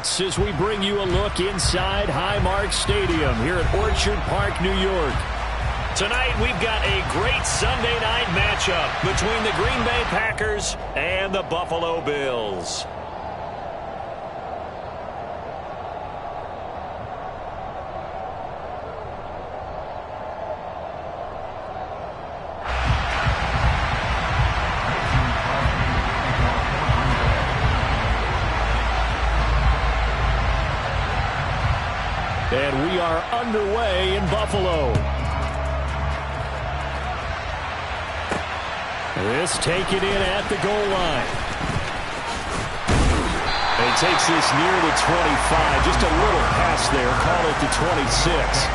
starts as we bring you a look inside Highmark Stadium here at Orchard Park, New York. Tonight, we've got a great Sunday night matchup between the Green Bay Packers and the Buffalo Bills. And we are underway in Buffalo. This taken in at the goal line. And he takes this near the 25. Just a little pass there. Call it the 26.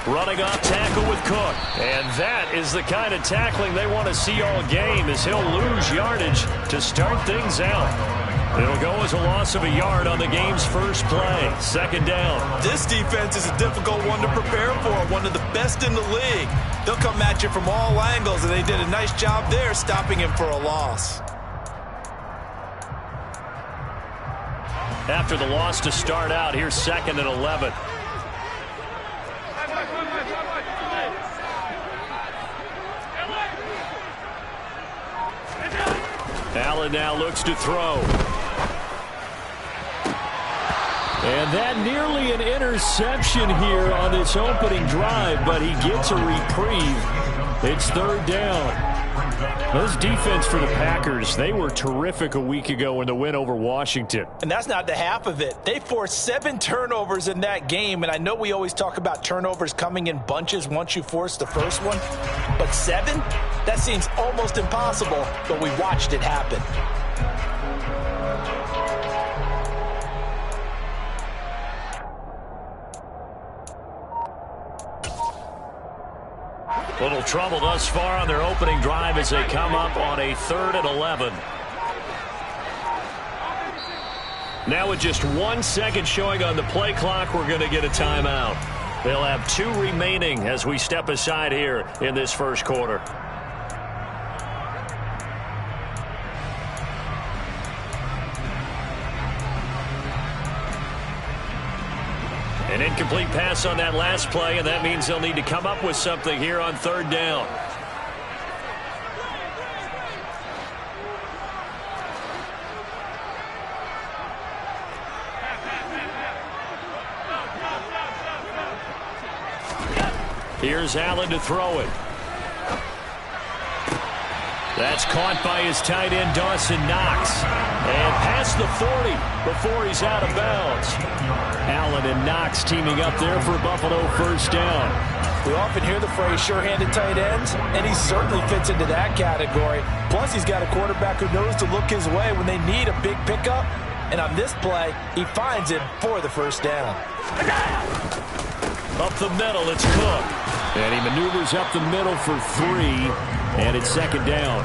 Running off tackle with Cook. And that is the kind of tackling they want to see all game, as he'll lose yardage to start things out. It'll go as a loss of a yard on the game's first play. Second down. This defense is a difficult one to prepare for, one of the best in the league. They'll come at you from all angles, and they did a nice job there stopping him for a loss. After the loss to start out, here's 2nd and 11. Allen now looks to throw. And that nearly an interception here on this opening drive, but he gets a reprieve. It's 3rd down. This defense for the Packers, they were terrific a week ago in the win over Washington. And that's not the half of it. They forced 7 turnovers in that game, and I know we always talk about turnovers coming in bunches once you force the first one, but 7? That seems almost impossible, but we watched it happen. Little trouble thus far on their opening drive as they come up on a 3rd and 11. Now with just 1 second showing on the play clock, we're going to get a timeout. They'll have 2 remaining as we step aside here in this first quarter. An incomplete pass on that last play, and that means they'll need to come up with something here on 3rd down. Here's Allen to throw it. That's caught by his tight end, Dawson Knox. And past the 40 before he's out of bounds. Allen and Knox teaming up there for Buffalo first down. We often hear the phrase sure-handed tight ends, and he certainly fits into that category. Plus, he's got a quarterback who knows to look his way when they need a big pickup. And on this play, he finds it for the first down. Up the middle, it's Cook. And he maneuvers up the middle for 3. And it's 2nd down.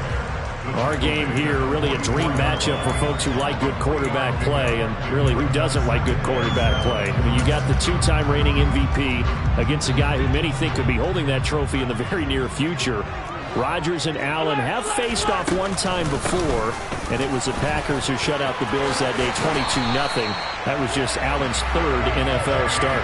Our game here, really a dream matchup for folks who like good quarterback play, and really who doesn't like good quarterback play. I mean, you got the 2-time reigning MVP against a guy who many think could be holding that trophy in the very near future. Rodgers and Allen have faced off one time before, and it was the Packers who shut out the Bills that day 22-0. That was just Allen's 3rd NFL start.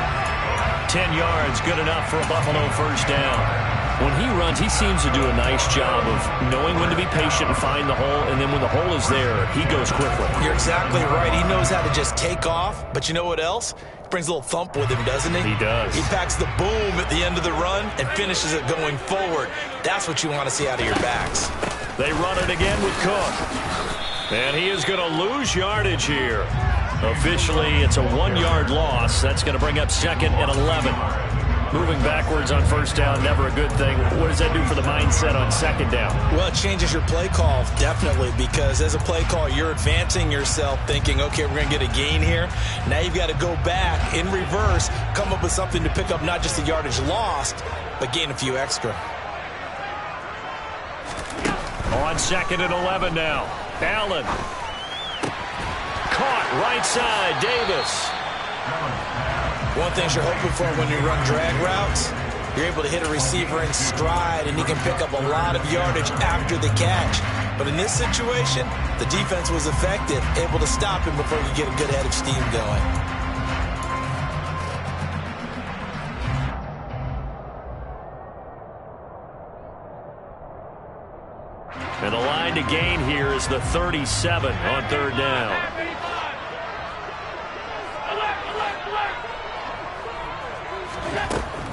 10 yards, good enough for a Buffalo first down. When he runs, he seems to do a nice job of knowing when to be patient and find the hole, and then when the hole is there, he goes quickly. You're exactly right. He knows how to just take off, but you know what else? He brings a little thump with him, doesn't he? He does. He packs the boom at the end of the run and finishes it going forward. That's what you want to see out of your backs. They run it again with Cook. And he is going to lose yardage here. Officially, it's a 1-yard loss. That's going to bring up 2nd and 11. Moving backwards on first down, never a good thing. What does that do for the mindset on second down? Well, it changes your play call, definitely, because as a play call, you're advancing yourself thinking, okay, we're going to get a gain here. Now you've got to go back in reverse, come up with something to pick up not just the yardage lost, but gain a few extra. On 2nd and 11 now. Allen. Caught right side, Davis. One thing you're hoping for when you run drag routes, you're able to hit a receiver in stride, and he can pick up a lot of yardage after the catch. But in this situation, the defense was effective, able to stop him before you get a good head of steam going. And the line to gain here is the 37 on 3rd down.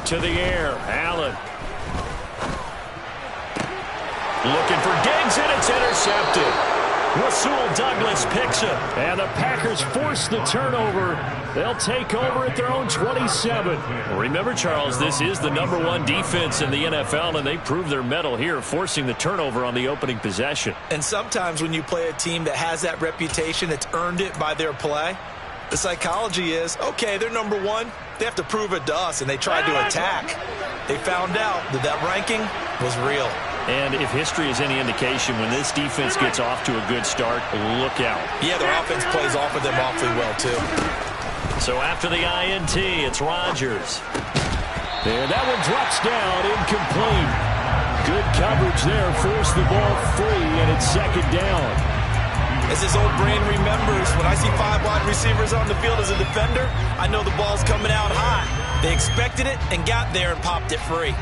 To the air, Allen. Looking for Diggs, and it's intercepted. Rasul Douglas picks it, and the Packers force the turnover. They'll take over at their own 27. Remember, Charles, this is the #1 defense in the NFL, and they prove their mettle here, forcing the turnover on the opening possession. And sometimes when you play a team that has that reputation, that's earned it by their play, the psychology is, okay, they're #1. They have to prove it to us, and they tried to attack. They found out that that ranking was real. And if history is any indication, when this defense gets off to a good start, look out. Yeah, their offense plays off of them awfully well, too. So after the INT, it's Rodgers. There, that one drops down, incomplete. Good coverage there, forced the ball free, and it's 2nd down. As his old brain remembers, when I see 5 wide receivers on the field as a defender, I know the ball's coming out hot. They expected it and got there and popped it free.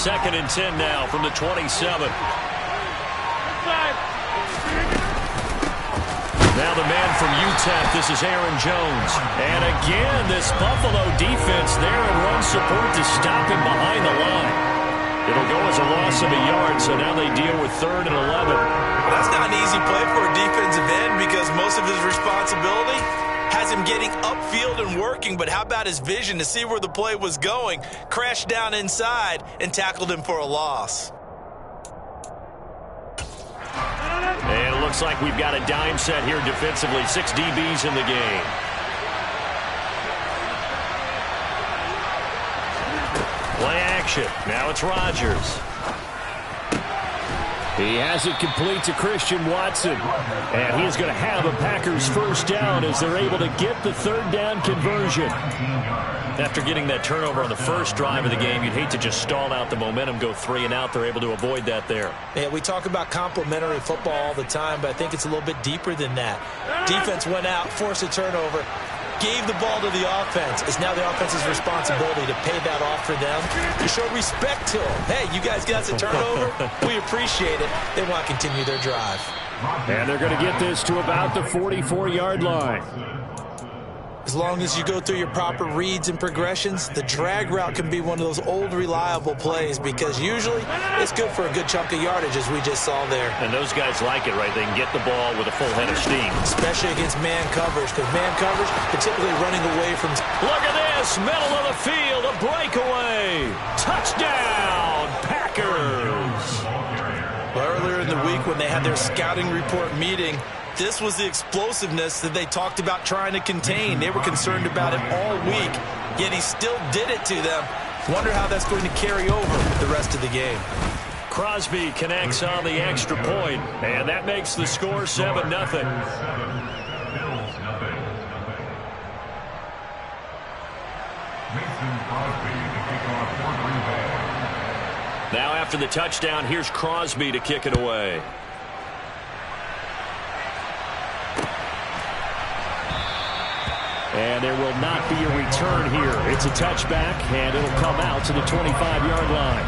Second and 10 now from the 27. Now the man from UTEP, this is Aaron Jones. And again, this Buffalo defense there in run support to stop him behind the line. It'll go as a loss of a yard, so now they deal with 3rd and 11. That's not an easy play for a defensive end because most of his responsibility has him getting upfield and working, but how about his vision to see where the play was going, crashed down inside, and tackled him for a loss. And it looks like we've got a dime set here defensively. 6 DBs in the game. Play action. Now it's Rodgers. He has it complete to Christian Watson. And he is going to have a Packers first down as they're able to get the 3rd down conversion. After getting that turnover on the first drive of the game, you'd hate to just stall out the momentum, go 3 and out. They're able to avoid that there. Yeah, we talk about complementary football all the time, but I think it's a little bit deeper than that. Defense went out, forced a turnover, gave the ball to the offense. It's now the offense's responsibility to pay that off for them, to show respect to them. Hey, you guys got the turnover. We appreciate it. They want to continue their drive. And they're going to get this to about the 44-yard line. As long as you go through your proper reads and progressions, the drag route can be one of those old reliable plays because usually it's good for a good chunk of yardage as we just saw there. And those guys like it, right? They can get the ball with a full head of steam. Especially against man coverage because man coverage, they're typically running away from... Look at this, middle of the field, a breakaway. Touchdown, Packers. Well, earlier in the week when they had their scouting report meeting, this was the explosiveness that they talked about trying to contain. They were concerned about it all week, yet he still did it to them. Wonder how that's going to carry over the rest of the game. Crosby connects on the extra point, and that makes the score 7-0. Now after the touchdown, here's Crosby to kick it away. And there will not be a return here. It's a touchback, and it'll come out to the 25-yard line.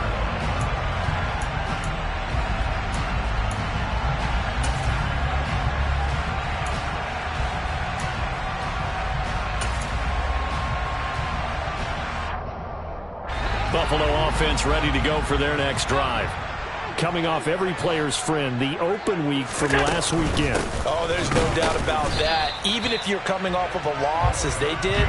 Buffalo offense ready to go for their next drive. Coming off every player's friend, the open week from last weekend. Oh, there's no doubt about that. Even if you're coming off of a loss as they did,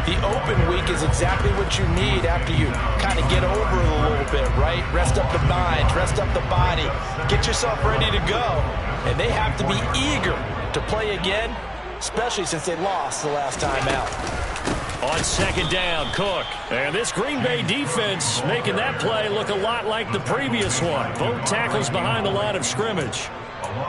the open week is exactly what you need after you kind of get over it a little bit, right? Rest up the mind, rest up the body, get yourself ready to go. And they have to be eager to play again, especially since they lost the last time out. On second down, Cook. And this Green Bay defense making that play look a lot like the previous one. Both tackles behind the line of scrimmage.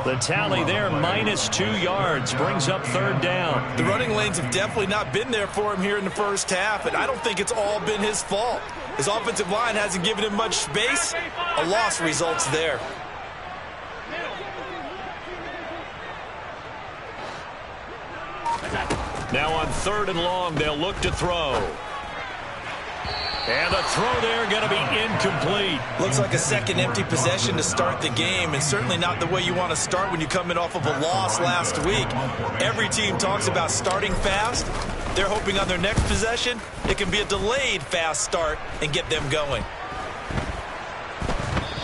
The tally there, -2 yards, brings up third down. The running lanes have definitely not been there for him here in the first half, and I don't think it's all been his fault. His offensive line hasn't given him much space. A loss results there. Now on third and long, they'll look to throw. And the throw there going to be incomplete. Looks like a second empty possession to start the game, and certainly not the way you want to start when you're coming off of a loss last week. Every team talks about starting fast. They're hoping on their next possession, it can be a delayed fast start and get them going.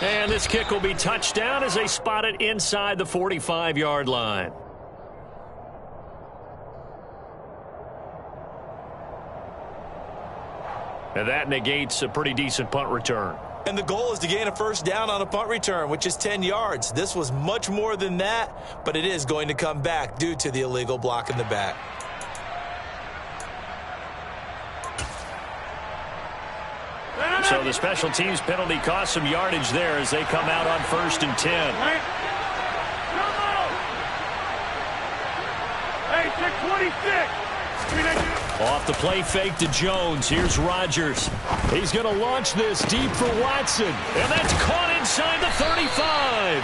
And this kick will be touchdown as they spot it inside the 45-yard line. And that negates a pretty decent punt return. And the goal is to gain a first down on a punt return, which is 10 yards. This was much more than that, but it is going to come back due to the illegal block in the back. So the special teams penalty cost some yardage there as they come out on 1st and 10. Hey, check 26. Off the play fake to Jones. Here's Rodgers. He's going to launch this deep for Watson. And that's caught inside the 35.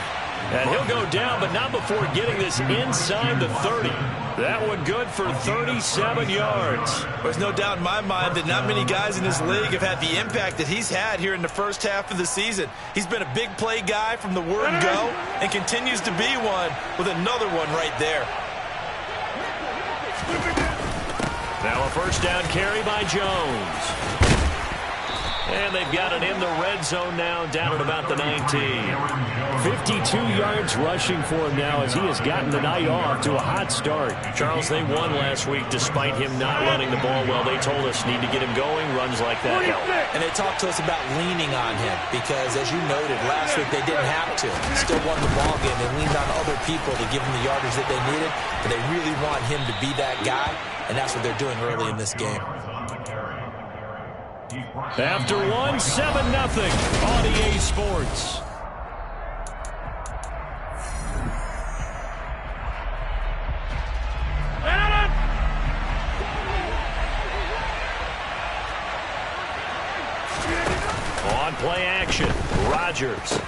And he'll go down, but not before getting this inside the 30. That one good for 37 yards. There's no doubt in my mind that not many guys in this league have had the impact that he's had here in the first half of the season. He's been a big play guy from the word go and continues to be one with another one right there. Now a first down carry by Jones. And they've got it in the red zone now, down at about the 19. 52 yards rushing for him now as he has gotten the night off to a hot start. Charles, they won last week despite him not running the ball well. They told us need to get him going, runs like that help. And they talked to us about leaning on him because, as you noted, last week they didn't have to. Still won the ball game. They leaned on other people to give them the yardage that they needed, but they really want him to be that guy, and that's what they're doing early in this game. After one, 7-0 on EA Sports. On play action, Rodgers.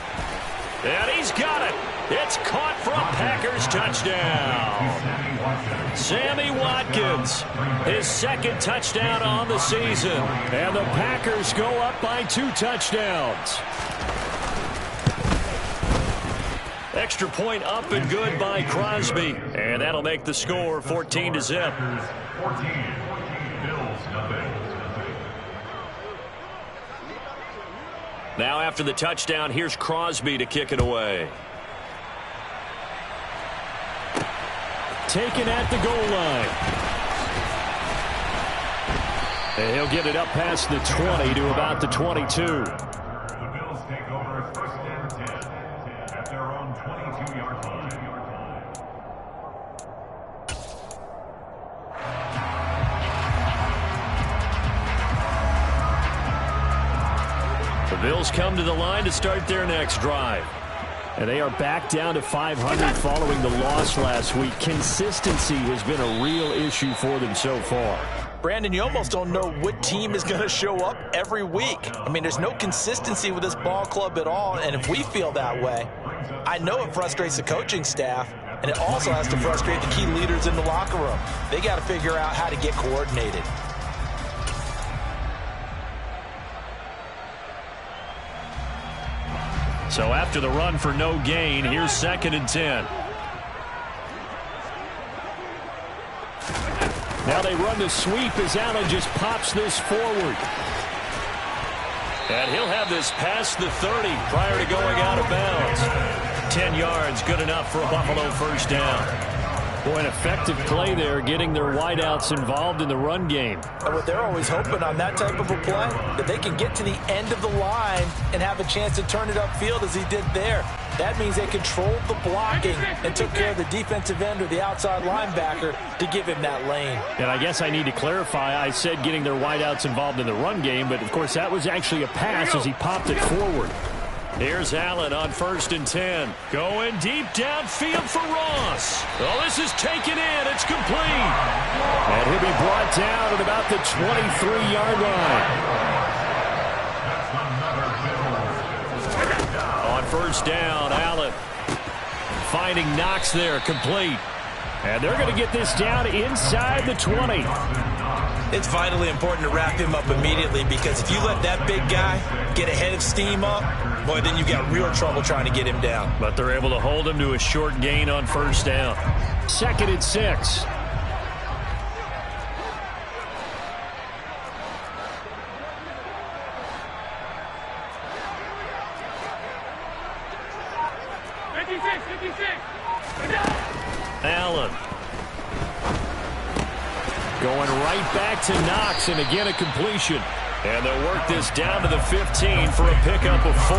And he's got it. It's caught for a Packers touchdown. Sammy Watkins, his second touchdown on the season. And the Packers go up by 2 touchdowns. Extra point up and good by Crosby. And that'll make the score 14-0. Now after the touchdown, here's Crosby to kick it away. Taken at the goal line. And he'll get it up past the 20 to about the 22. The Bills take over 1st and 10 at their own 22-yard line. The Bills come to the line to start their next drive. And they are back down to 500 following the loss last week. Consistency has been a real issue for them so far. Brandon, you almost don't know what team is going to show up every week. I mean, there's no consistency with this ball club at all, and if we feel that way, I know it frustrates the coaching staff, and it also has to frustrate the key leaders in the locker room. They got to figure out how to get coordinated. So after the run for no gain, here's 2nd and 10. Now they run the sweep as Allen just pops this forward. And he'll have this past the 30 prior to going out of bounds. 10 yards, good enough for a Buffalo first down. Boy, an effective play there, getting their wideouts involved in the run game. And what they're always hoping on that type of a play, that they can get to the end of the line and have a chance to turn it upfield as he did there. That means they controlled the blocking and took care of the defensive end or the outside linebacker to give him that lane. And I guess I need to clarify, I said getting their wideouts involved in the run game, but of course that was actually a pass as he popped it forward. Here's Allen on 1st and 10. Going deep downfield for Ross. Oh, this is taken in. It's complete. And he'll be brought down at about the 23-yard line. On 1st down, Allen finding Knox there, complete. And they're going to get this down inside the 20. It's vitally important to wrap him up immediately, because if you let that big guy get a head of steam up, boy, then you've got real trouble trying to get him down. But they're able to hold him to a short gain on 1st down. 2nd and 6. Allen. Going right back to Knox, and again a completion. And they'll work this down to the 15 for a pickup of 4.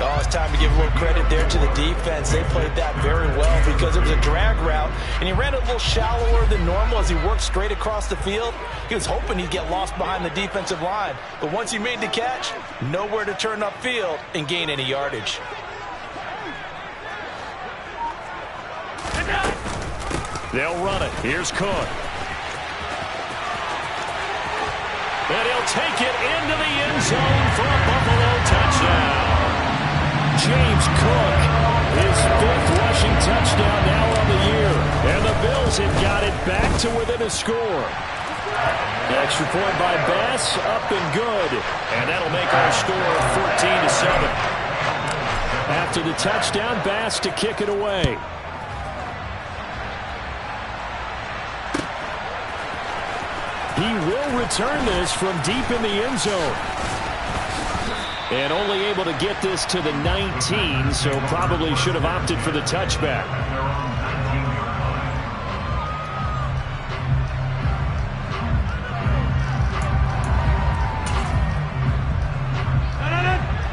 Oh, it's time to give a little credit there to the defense. They played that very well because it was a drag route, and he ran a little shallower than normal as he worked straight across the field. He was hoping he'd get lost behind the defensive line, but once he made the catch, nowhere to turn upfield and gain any yardage. They'll run it. Here's Cook. And he'll take it into the end zone for a Buffalo touchdown. James Cook, his 5th rushing touchdown now on the year. And the Bills have got it back to within a score. Extra point by Bass, up and good. And that'll make our score 14-7. After the touchdown, Bass to kick it away. He will return this from deep in the end zone. And only able to get this to the 19, so probably should have opted for the touchback.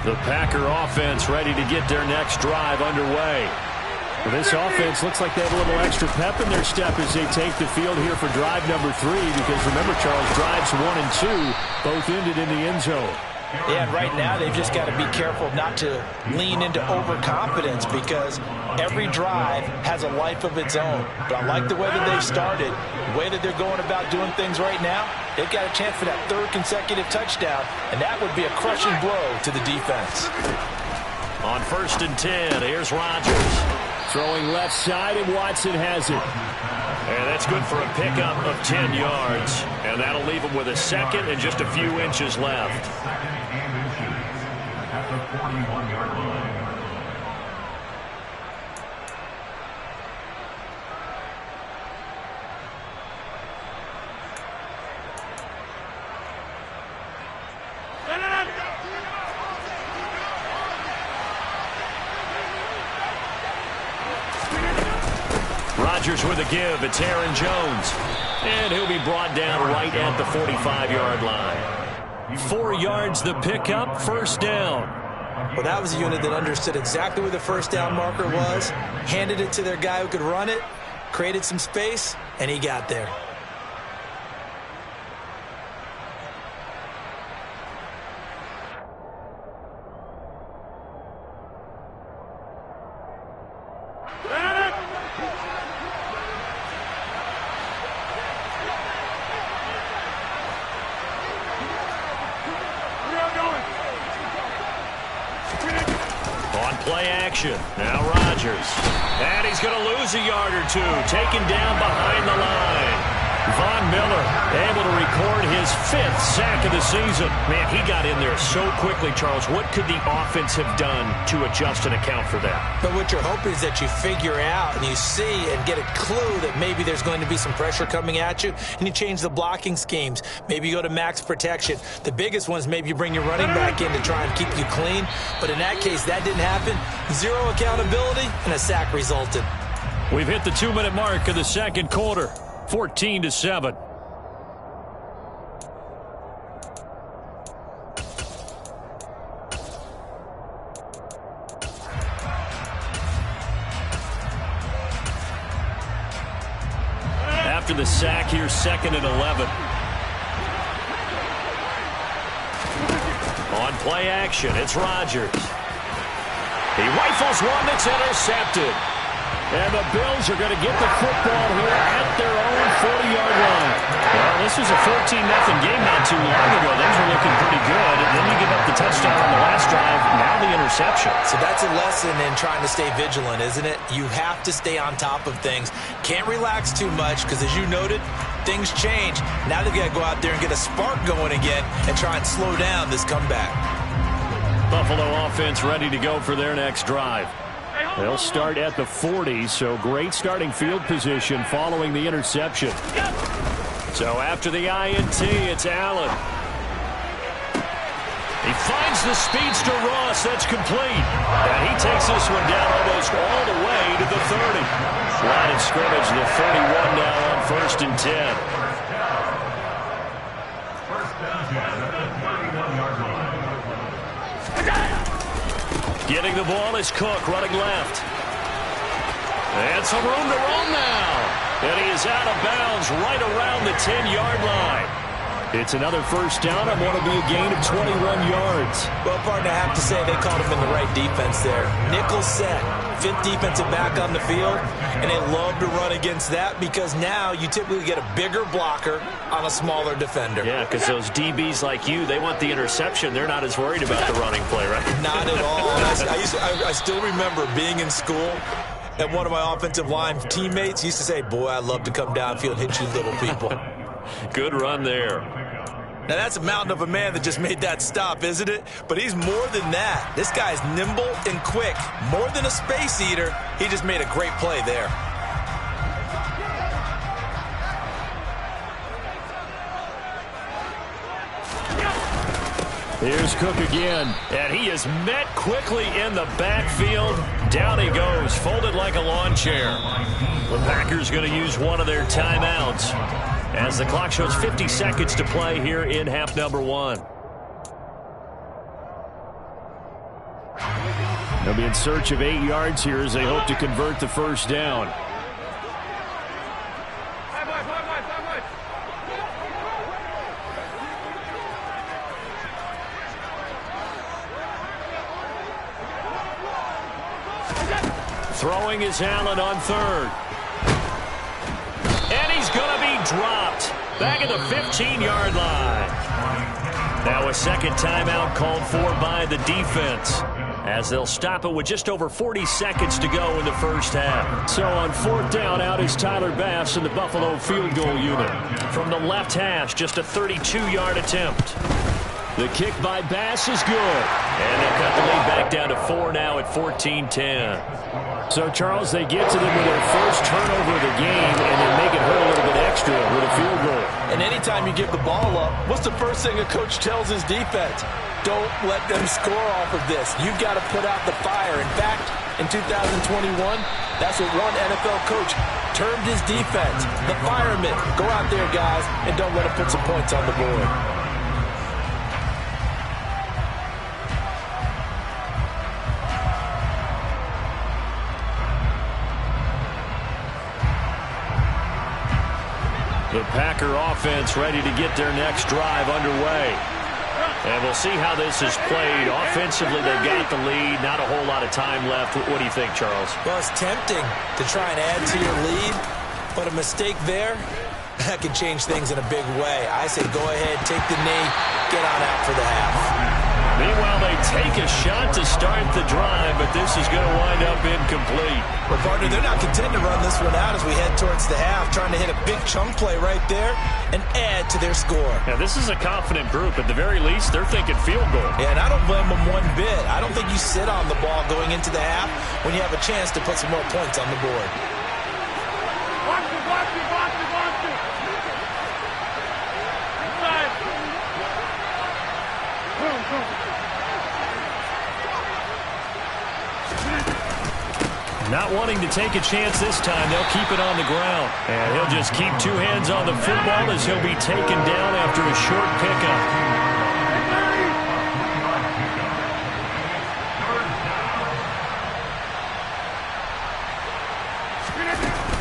The Packer offense ready to get their next drive underway. Well, this offense looks like they have a little extra pep in their step as they take the field here for drive number 3, because remember, Charles, drives 1 and 2 both ended in the end zone. Yeah, and right now they've just got to be careful not to lean into overconfidence, because every drive has a life of its own. But I like the way that they've started, the way that they're going about doing things right now. They've got a chance for that 3rd consecutive touchdown, and that would be a crushing blow to the defense. On 1st and 10, here's Rodgers. Throwing left side, and Watson has it. And that's good for a pickup of 10 yards. And that'll leave him with a 2nd and just a few inches left. At the 41-yard line. Rodgers with a give. It's Aaron Jones. And he'll be brought down right at the 45-yard line. 4 yards the pickup, 1st down. Well, that was a unit that understood exactly where the 1st down marker was, handed it to their guy who could run it, created some space, and he got there. Play action. Now Rodgers. And he's going to lose a yard or 2. Taken down behind the line. Von Miller able to record his 5th sack of the season. Man, he got in there so quickly, Charles. What could the offense have done to adjust and account for that? But what you're hoping is that you figure out and you see and get a clue that maybe there's going to be some pressure coming at you, and you change the blocking schemes. Maybe you go to max protection. The biggest one is maybe you bring your running back in to try and keep you clean. But in that case, that didn't happen. 0 accountability, and a sack resulted. We've hit the 2-minute mark of the second quarter. 14-7. After the sack, here's 2nd and 11. On play action, it's Rodgers. He rifles one that's intercepted. And the Bills are going to get the football here at their own 40-yard line. Well, this was a 14-0 game not too long ago. Things were looking pretty good. And then you give up the touchdown on the last drive. Now the interception. So that's a lesson in trying to stay vigilant, isn't it? You have to stay on top of things. Can't relax too much because, as you noted, things change. Now they've got to go out there and get a spark going again and try and slow down this comeback. Buffalo offense ready to go for their next drive. They'll start at the 40, so great starting field position following the interception. So after the INT, it's Allen. He finds the speedster Ross. That's complete. And he takes this one down almost all the way to the 30. Line of scrimmage, the 31 now on 1st and 10. First down, 10 at the 31-yard line. Getting the ball is Cook, running left. And some room to run now. And he is out of bounds right around the 10-yard line. It's another first down and want to be a gain of 21 yards. Well, partner, I have to say they called him in the right defense there. Nickel set, 5th defensive back on the field, and they love to run against that because now you typically get a bigger blocker on a smaller defender. Yeah, because those DBs like you, they want the interception. They're not as worried about the running play, right? Not at all. I still remember being in school, and one of my offensive line teammates used to say, boy, I'd love to come downfield and hit you little people. Good run there. Now, that's a mountain of a man that just made that stop, isn't it? But he's more than that. This guy's nimble and quick. More than a space eater, he just made a great play there. Here's Cook again, and he is met quickly in the backfield. Down he goes, folded like a lawn chair. The Packers going to use one of their timeouts as the clock shows 50 seconds to play here in half number 1. They'll be in search of 8 yards here as they hope to convert the first down. Throwing is Allen on 3rd. And he's going to be dropped back at the 15-yard line. Now a second timeout called for by the defense as they'll stop it with just over 40 seconds to go in the first half. So on 4th down, out is Tyler Bass in the Buffalo field goal unit. From the left hash, just a 32-yard attempt. The kick by Bass is good. And they'll cut the lead back down to 4 now at 14-10. So, Charles, they get to them with their first turnover of the game, and they make it hurt a little bit extra with a field goal. And anytime you give the ball up, what's the first thing a coach tells his defense? Don't let them score off of this. You've got to put out the fire. In fact, in 2021, that's what one NFL coach termed his defense. The firemen. Go out there, guys, and don't let them put some points on the board. The Packer offense ready to get their next drive underway. And we'll see how this is played. Offensively, they've got the lead. Not a whole lot of time left. What do you think, Charles? Well, it's tempting to try and add to your lead, but a mistake there, that can change things in a big way. I say go ahead, take the knee, get on out for the half. Meanwhile, they take a shot to start the drive, but this is going to wind up incomplete. Well, partner, they're not content to run this one out as we head towards the half, trying to hit a big chunk play right there and add to their score. Now, this is a confident group. At the very least, they're thinking field goal. Yeah, and I don't blame them one bit. I don't think you sit on the ball going into the half when you have a chance to put some more points on the board. Watch it, watch it, watch it, watch it. Inside. Boom, boom. Not wanting to take a chance this time, they'll keep it on the ground. And he'll just keep two hands on the football as he'll be taken down after a short pickup.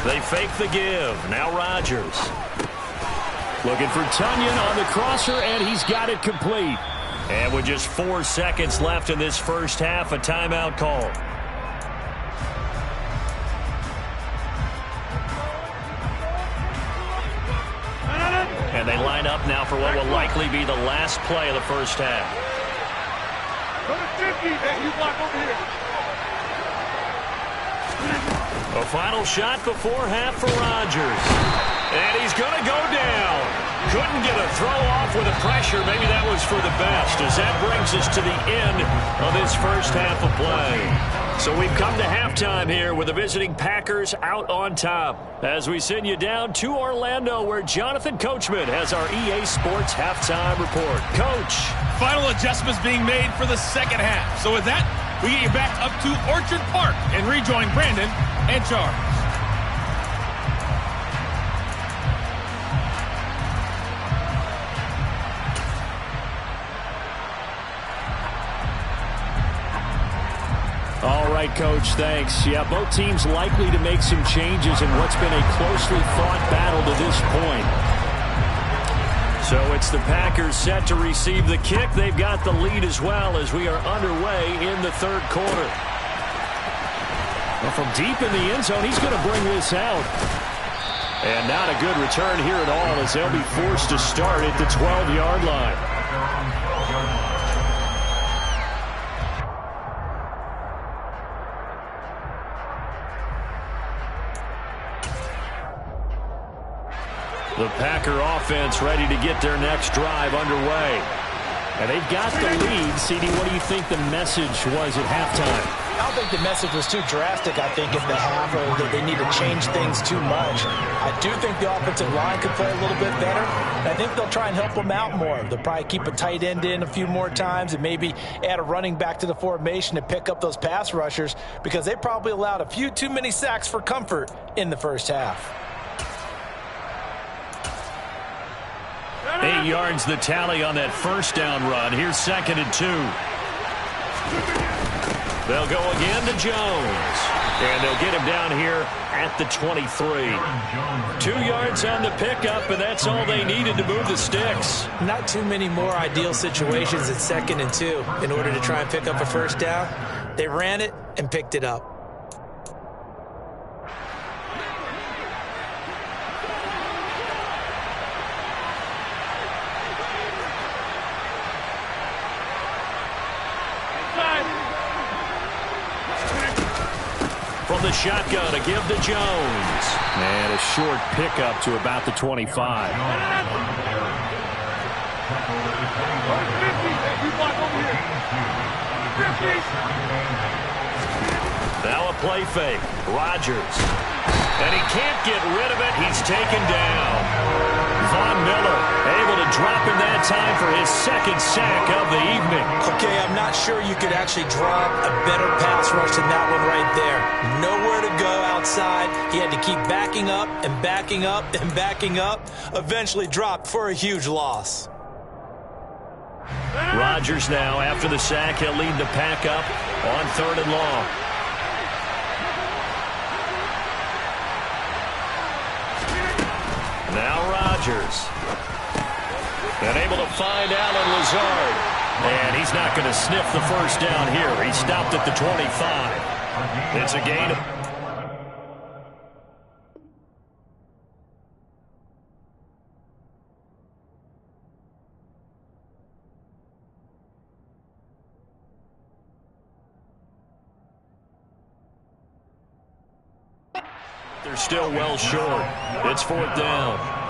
They fake the give. Now Rodgers. Looking for Tunyon on the crosser, and he's got it complete. And with just 4 seconds left in this first half, a timeout call. And they line up now for what will likely be the last play of the first half. Go to 50, then you block over here. A final shot before half for Rodgers. And he's going to go down. Couldn't get a throw off with the pressure. Maybe that was for the best, as that brings us to the end of this first half of play. So we've come to halftime here with the visiting Packers out on top. As we send you down to Orlando, where Jonathan Coachman has our EA Sports halftime report. Coach. Final adjustments being made for the second half. So with that, we get you back up to Orchard Park and rejoin Brandon and Charles. All right, Coach, thanks. Yeah, both teams likely to make some changes in what's been a closely fought battle to this point. So it's the Packers set to receive the kick. They've got the lead as well as we are underway in the third quarter. Well, from deep in the end zone, he's going to bring this out. And not a good return here at all as they'll be forced to start at the 12-yard line. The Packer offense ready to get their next drive underway. And they've got the lead. CD, what do you think the message was at halftime? I don't think the message was too drastic, I think, in the half, or that they need to change things too much. I do think the offensive line could play a little bit better. And I think they'll try and help them out more. They'll probably keep a tight end in a few more times and maybe add a running back to the formation to pick up those pass rushers, because they probably allowed a few too many sacks for comfort in the first half. 8 yards the tally on that first down run. Here's 2nd and 2. They'll go again to Jones. And they'll get him down here at the 23. 2 yards on the pickup, and that's all they needed to move the sticks. Not too many more ideal situations at 2nd and 2 in order to try and pick up a first down. They ran it and picked it up. From the shotgun, a give to Jones. And a short pickup to about the 25. Now a play fake. Rodgers. And he can't get rid of it. He's taken down. Von Miller able to drop in that time for his 2nd sack of the evening. Okay, I'm not sure you could actually drop a better pass rush than that one right there. Nowhere to go outside. He had to keep backing up and backing up and backing up. Eventually dropped for a huge loss. Rodgers now, after the sack, he'll lead the pack up on 3rd and long. Now Rodgers. And able to find Allen Lazard. And he's not going to sniff the first down here. He stopped at the 25. It's a gain of... They're still well short. It's 4th down.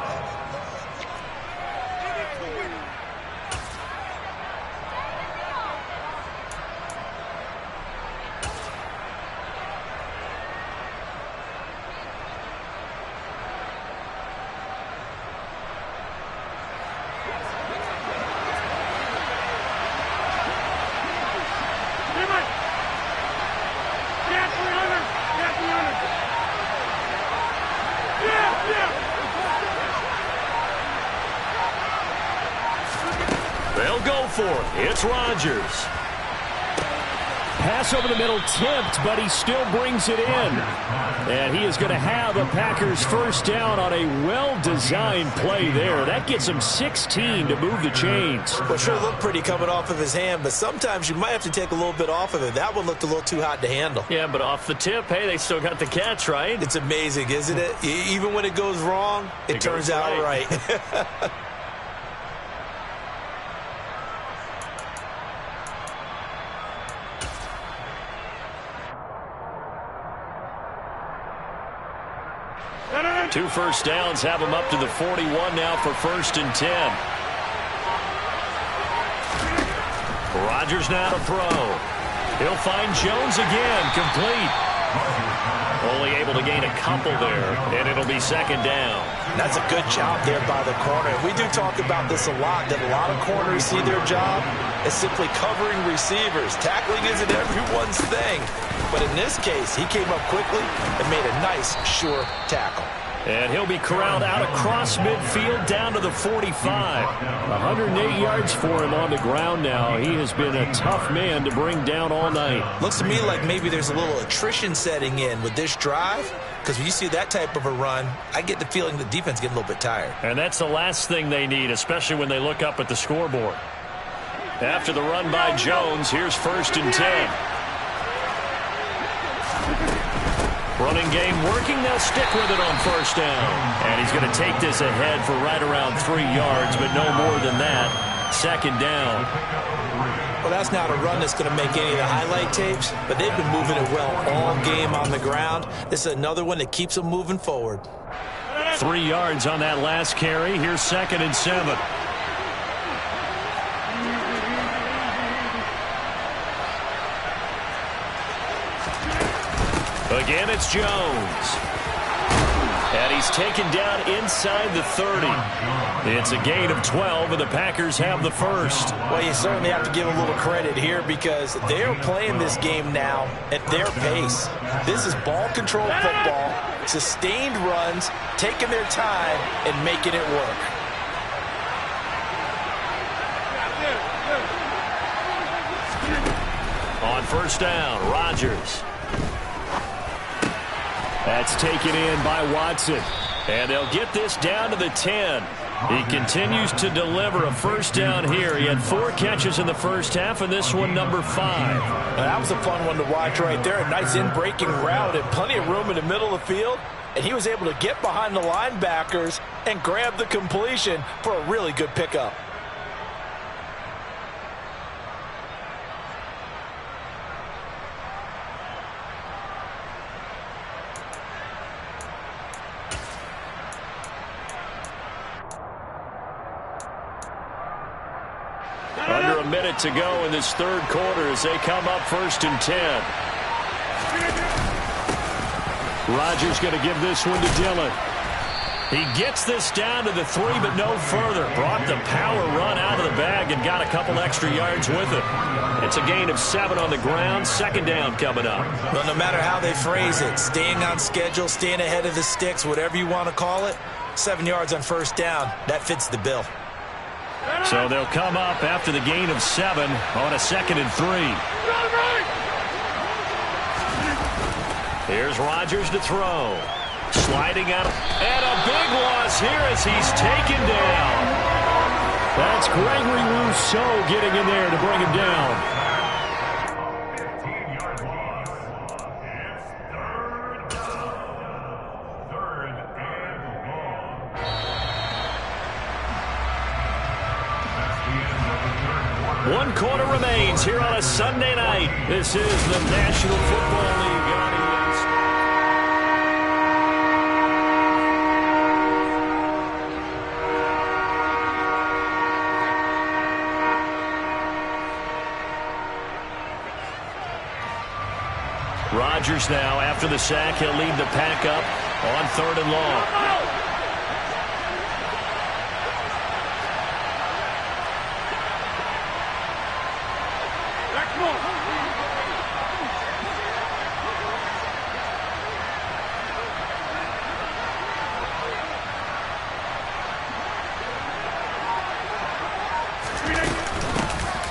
They'll go for it. It's Rodgers. Pass over the middle tipped, but he still brings it in. And he is going to have a Packers first down on a well-designed play there. That gets him 16 to move the chains. Well, sure looked pretty coming off of his hand, but sometimes you might have to take a little bit off of it. That one looked a little too hot to handle. Yeah, but off the tip, hey, they still got the catch, right? It's amazing, isn't it? Even when it goes wrong, it turns out right. Two first downs have him up to the 41 now for 1st and 10. Rodgers now to throw. He'll find Jones again, complete. Only able to gain a couple there, and it'll be 2nd down. That's a good job there by the corner. We do talk about this a lot, that a lot of corners see their job as simply covering receivers. Tackling isn't everyone's thing. But in this case, he came up quickly and made a nice, sure tackle. And he'll be corralled out across midfield down to the 45. 108 yards for him on the ground now. He has been a tough man to bring down all night. Looks to me like maybe there's a little attrition setting in with this drive, because when you see that type of a run, I get the feeling the defense getting a little bit tired. And that's the last thing they need, especially when they look up at the scoreboard. After the run by Jones, here's 1st and 10. Running game working. They'll stick with it on 1st down. And he's going to take this ahead for right around 3 yards, but no more than that. 2nd down. Well, that's not a run that's going to make any of the highlight tapes, but they've been moving it well all game on the ground. This is another one that keeps them moving forward. 3 yards on that last carry. Here's 2nd and 7. Again, it's Jones. And he's taken down inside the 30. It's a gain of 12, and the Packers have the first. Well, you certainly have to give a little credit here because they're playing this game now at their pace. This is ball control football, sustained runs, taking their time, and making it work. On 1st down, Rodgers. That's taken in by Watson. And they'll get this down to the 10. He continues to deliver a 1st down here. He had 4 catches in the first half, and this one number 5. Now, that was a fun one to watch right there. A nice in-breaking route and plenty of room in the middle of the field. And he was able to get behind the linebackers and grab the completion for a really good pickup. Under a minute to go in this 3rd quarter as they come up 1st and 10. Rodgers going to give this one to Dillon. He gets this down to the 3, but no further. Brought the power run out of the bag and got a couple extra yards with it. It's a gain of 7 on the ground. 2nd down coming up. Well, no matter how they phrase it, staying on schedule, staying ahead of the sticks, whatever you want to call it, 7 yards on 1st down, that fits the bill. So they'll come up after the gain of 7 on a 2nd and 3. Here's Rodgers to throw. Sliding out. And a big loss here as he's taken down. That's Gregory Rousseau getting in there to bring him down. 15-yard loss. It's 3rd down. 3rd and long. That's the end of the 3rd quarter. 1 quarter remains here on a Sunday night. This is the National Football League audience. Rodgers now. After the sack, he'll lead the pack up on 3rd and long.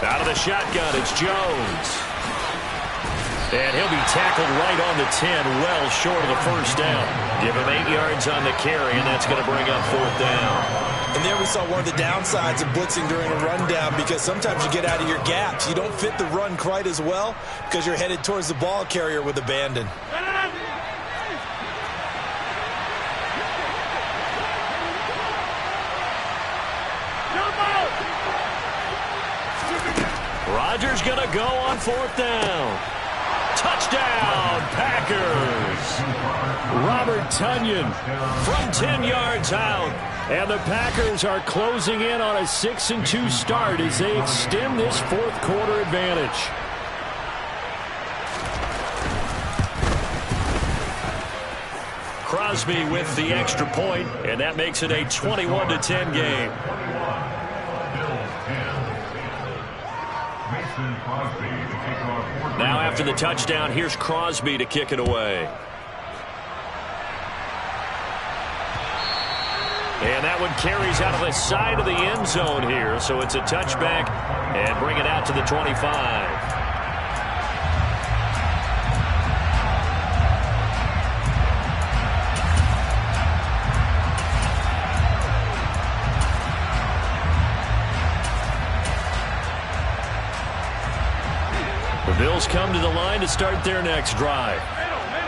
Out of the shotgun, it's Jones. And he'll be tackled right on the 10, well short of the first down. Give him 8 yards on the carry, and that's going to bring up 4th down. And there we saw one of the downsides of blitzing during a rundown, because sometimes you get out of your gaps. You don't fit the run quite as well because you're headed towards the ball carrier with abandon. Rodgers going to go on 4th down. Touchdown, Packers. Robert Tonyan from 10 yards out. And the Packers are closing in on a 6-2 start as they extend this 4th quarter advantage. Crosby with the extra point, and that makes it a 21-10 game. Now after the touchdown, here's Crosby to kick it away. And that one carries out of the side of the end zone here, so it's a touchback and bring it out to the 25. The Bills come to the line to start their next drive.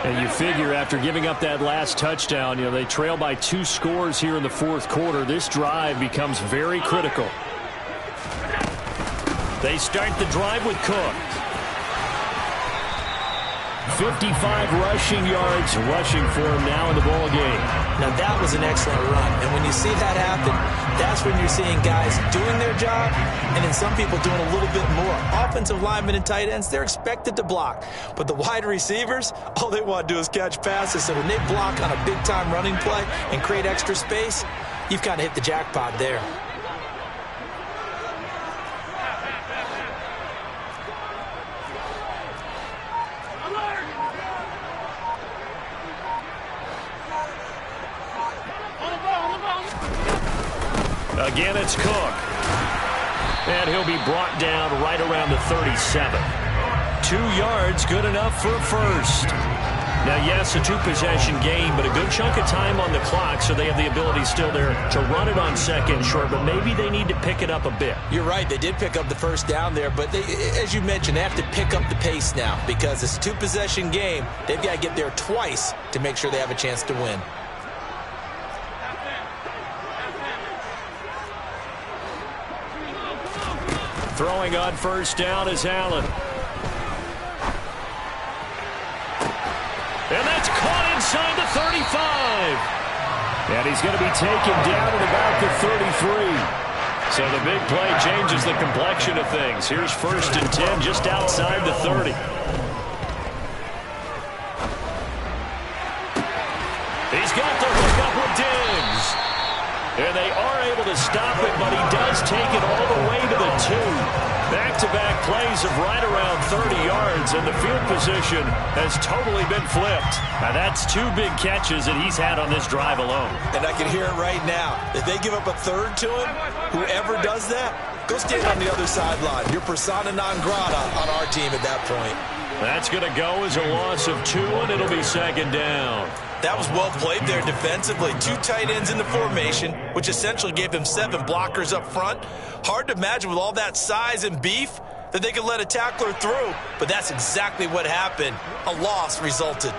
And you figure after giving up that last touchdown, they trail by 2 scores here in the 4th quarter. This drive becomes very critical. They start the drive with Cook. 55 rushing yards rushing for him now in the ball game. Now that was an excellent run, and when you see that happen, that's when you're seeing guys doing their job and then some people doing a little bit more. Offensive linemen and tight ends, they're expected to block, but the wide receivers, all they want to do is catch passes. So when they block on a big-time running play and create extra space, you've kind of hit the jackpot there. Again, it's Cook. And he'll be brought down right around the 37. 2 yards, good enough for a first. Now, yes, a 2-possession game, but a good chunk of time on the clock, so they have the ability still there to run it on 2nd and short, but maybe they need to pick it up a bit. You're right. They did pick up the first down there, but as you mentioned, they have to pick up the pace now because it's a 2-possession game. They've got to get there twice to make sure they have a chance to win. Throwing on first down is Allen. And that's caught inside the 35. And he's going to be taken down at about the 33. So the big play changes the complexion of things. Here's 1st and 10 just outside the 30. He's got the hook up with Diggs. And they are able to stop it, but he does take it all the way to the 2. Back-to-back plays of right around 30 yards, and the field position has totally been flipped. Now, that's 2 big catches that he's had on this drive alone. And I can hear it right now. If they give up a 3rd to him, whoever does that, go stand on the other sideline. You're persona non grata on our team at that point. That's going to go as a loss of 2, and it'll be 2nd down. That was well played there defensively. 2 tight ends in the formation, which essentially gave them 7 blockers up front. Hard to imagine with all that size and beef that they could let a tackler through, but that's exactly what happened. A loss resulted.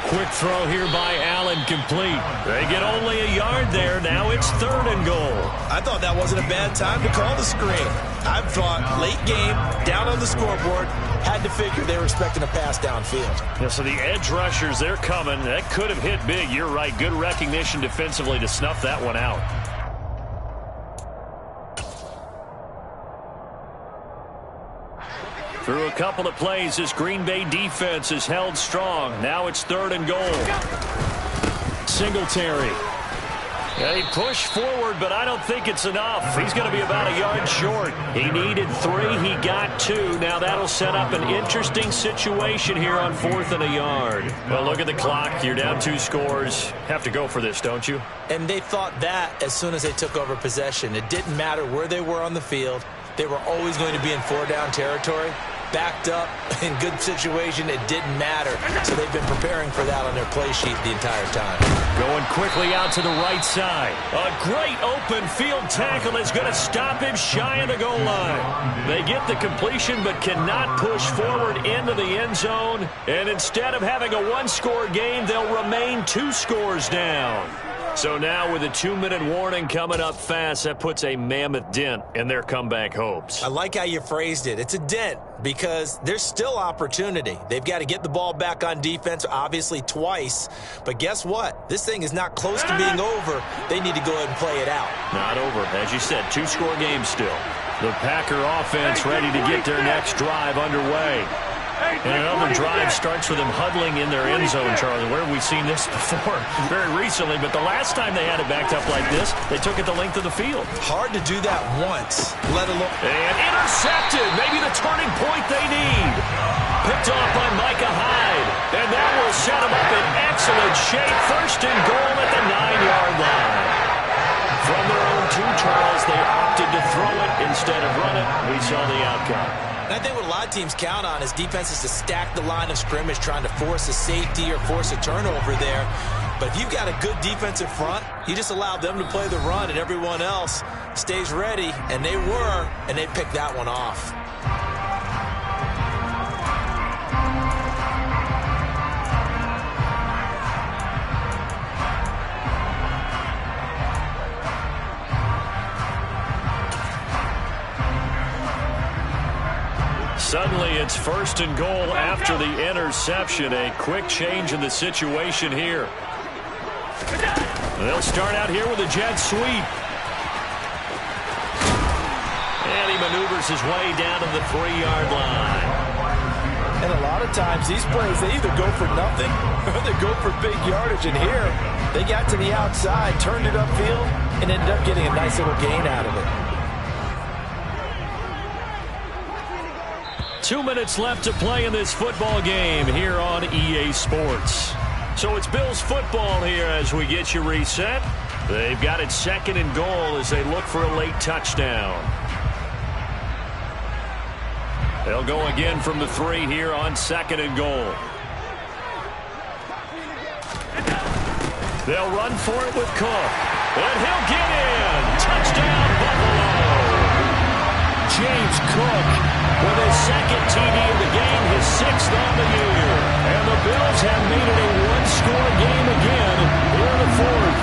Quick throw here by Allen, complete. They get only a yard there. Now it's 3rd and goal. I thought that wasn't a bad time to call the screen. I thought late game, down on the scoreboard, had to figure they were expecting a pass downfield. Yeah, so the edge rushers, they're coming. That could have hit big. You're right. Good recognition defensively to snuff that one out. Through a couple of plays, this Green Bay defense is held strong. Now it's 3rd and goal. Singletary. Yeah, he pushed forward, but I don't think it's enough. He's going to be about a yard short. He needed 3. He got 2. Now that'll set up an interesting situation here on 4th and a yard. Well, look at the clock. You're down 2 scores. Have to go for this, don't you? And they thought that as soon as they took over possession. It didn't matter where they were on the field. They were always going to be in 4-down territory. Backed up, in good situation, it didn't matter. So they've been preparing for that on their play sheet the entire time. Going quickly out to the right side. A great open field tackle is going to stop him shy of the goal line. They get the completion but cannot push forward into the end zone. And instead of having a 1-score game, they'll remain 2 scores down. So now with a 2-minute warning coming up fast, that puts a mammoth dent in their comeback hopes. I like how you phrased it. It's a dent because there's still opportunity. They've got to get the ball back on defense, obviously twice. But guess what? This thing is not close to being over. They need to go ahead and play it out. Not over. As you said, 2-score game still. The Packer offense ready to get their next drive underway. And another drive starts with them huddling in their end zone, Charlie. Where have we seen this before? Very recently, but the last time they had it backed up like this, they took it the length of the field. Hard to do that once, let alone... And intercepted! Maybe the turning point they need. Picked off by Micah Hyde. And that will set them up in excellent shape. 1st and goal at the 9-yard line. From their own 2, Charles, they opted to throw it instead of run it. We saw the outcome. And I think what a lot of teams count on is defenses to stack the line of scrimmage, trying to force a safety or force a turnover there. But if you've got a good defensive front, you just allow them to play the run and everyone else stays ready. And they were, and they picked that one off. Suddenly, it's 1st and goal after the interception. A quick change in the situation here. They'll start out here with a jet sweep. And he maneuvers his way down to the 3-yard line. And a lot of times, these plays, they either go for nothing or they go for big yardage. And here, they got to the outside, turned it upfield, and ended up getting a nice little gain out of it. 2 minutes left to play in this football game here on EA Sports. So it's Bills football here as we get you reset. They've got it 2nd and goal as they look for a late touchdown. They'll go again from the 3 here on 2nd and goal. They'll run for it with Cook. And he'll get in. Touchdown, Buffalo. James Cook with his 2nd TD of the game, his 6th on the year. And the Bills have made it a 1-score game again here in the 4th.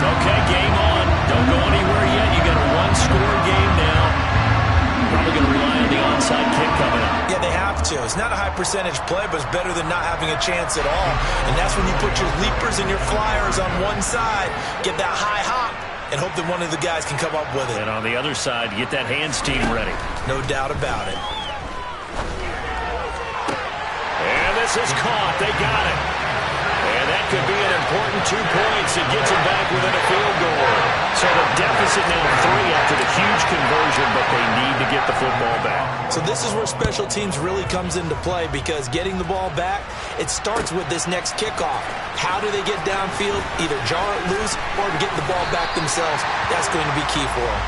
Okay, game on. Don't go anywhere yet. You got a 1-score game now. Probably going to rely on the onside kick coming up. Yeah, they have to. It's not a high percentage play, but it's better than not having a chance at all. And that's when you put your leapers and your flyers on one side, get that high hop, and hope that one of the guys can come up with it. And on the other side, get that hands team ready. No doubt about it. And this is caught. They got it. And that could be an important 2 points. It gets them back within a field goal. So the deficit now 3 after the huge conversion, but they need to get the football back. So this is where special teams really comes into play, because getting the ball back, it starts with this next kickoff. How do they get downfield? Either jar it loose or get the ball back themselves. That's going to be key for them.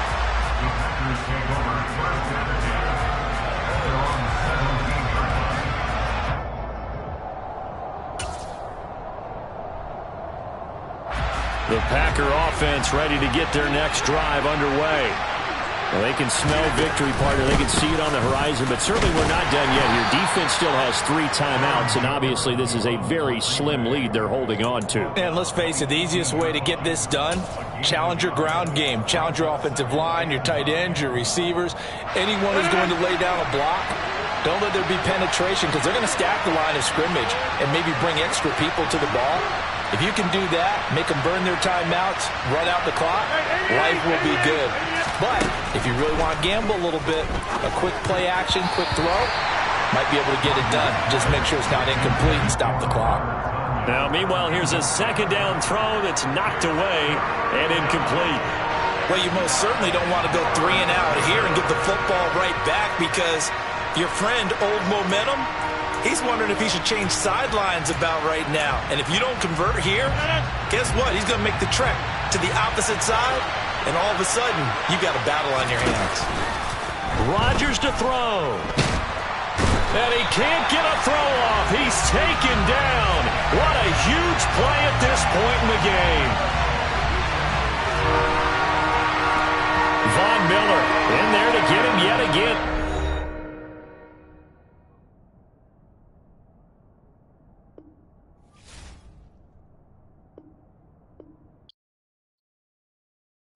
The Packer offense ready to get their next drive underway. Well, they can smell victory, partner. They can see it on the horizon, but certainly we're not done yet here. Defense still has 3 timeouts, and obviously this is a very slim lead they're holding on to. And let's face it, the easiest way to get this done, challenge your ground game. Challenge your offensive line, your tight ends, your receivers. Anyone who's going to lay down a block, don't let there be penetration, because they're going to stack the line of scrimmage and maybe bring extra people to the ball. If you can do that, make them burn their timeouts, run out the clock, life will be good. But if you really want to gamble a little bit, a quick play action, quick throw, might be able to get it done. Just make sure it's not incomplete and stop the clock. Now, meanwhile, here's a second down throw that's knocked away and incomplete. Well, you most certainly don't want to go 3 and out here and give the football right back, because your friend, Old Momentum, he's wondering if he should change sidelines about right now. And if you don't convert here, guess what? He's going to make the trek to the opposite side, and all of a sudden, you got a battle on your hands. Rodgers to throw. And he can't get a throw off. He's taken down. What a huge play at this point in the game. Von Miller in there to get him yet again.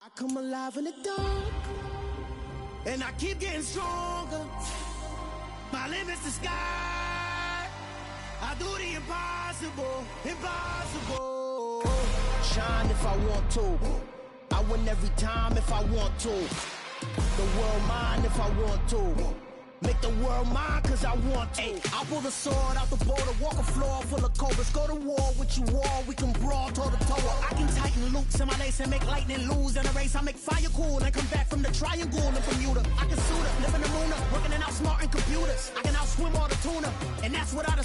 I come alive in the dark, and I keep getting stronger. My limit's the sky. I do the impossible, impossible. Shine if I want to. I win every time if I want to. The world mine if I want to. Make the world mine cause I want to. I pull the sword out the border, walk a floor full of cobras. Go to war with you all, we can brawl toe to toe. I can tighten loops in my lace and make lightning lose in a race. I make fire cool and come back from the triangle in Bermuda. I can suit up, live in the moon up, working and outsmarting computers. I can outswim all the tuna, and that's what I